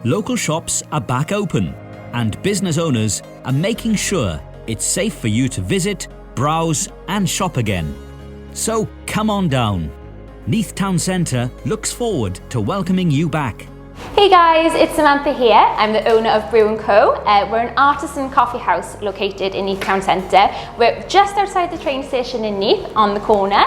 local shops are back open and business owners are making sure it's safe for you to visit, browse and shop again. So come on down. Neath Town Centre looks forward to welcoming you back. Hey guys, it's Samantha here. I'm the owner of Brew Co. We're an artisan coffee house located in Neath Town Centre. We're just outside the train station in Neath on the corner.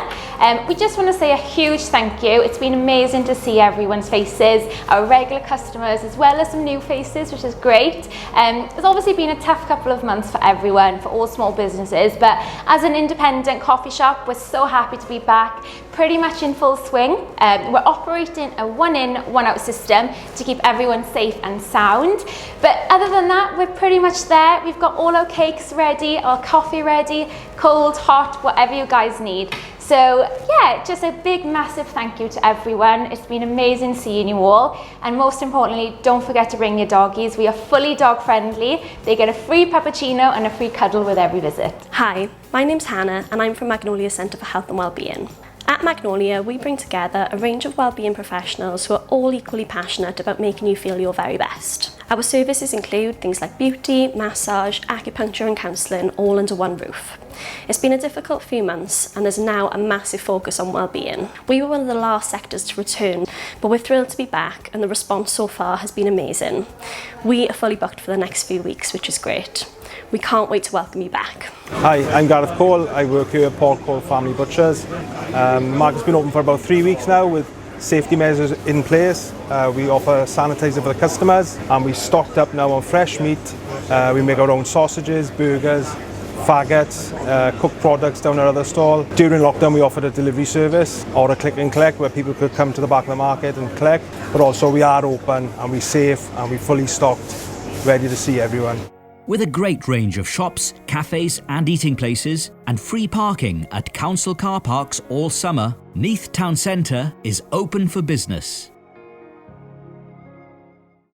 We just want to say a huge thank you. It's been amazing to see everyone's faces, our regular customers as well as some new faces, which is great. It's obviously been a tough couple of months for everyone, for all small businesses, but as an independent coffee shop, we're so happy to be back, pretty much in full swing. We're operating a one-in, one-out system to keep everyone safe and sound. But other than that, we're pretty much there. We've got all our cakes ready, our coffee ready, cold, hot, whatever you guys need. So yeah, just a big massive thank you to everyone. It's been amazing seeing you all. And most importantly, don't forget to bring your doggies. We are fully dog friendly. They get a free puppuccino and a free cuddle with every visit. Hi, my name's Hannah and I'm from Magnolia Centre for Health and Wellbeing. At Magnolia, we bring together a range of wellbeing professionals who are all equally passionate about making you feel your very best. Our services include things like beauty, massage, acupuncture and counselling, all under one roof. It's been a difficult few months and there's now a massive focus on wellbeing. We were one of the last sectors to return, but we're thrilled to be back and the response so far has been amazing. We are fully booked for the next few weeks, which is great. We can't wait to welcome you back. Hi, I'm Gareth Cole. I work here at Port Cole Family Butchers. The market's been open for about 3 weeks now with safety measures in place. We offer sanitizer for the customers and we stocked up now on fresh meat. We make our own sausages, burgers, faggots, cooked products down our other stall. During lockdown we offered a delivery service or a click and collect where people could come to the back of the market and collect. But also we are open and we're safe and we're fully stocked, ready to see everyone. With a great range of shops, cafes and eating places and free parking at council car parks all summer, Neath Town Centre is open for business.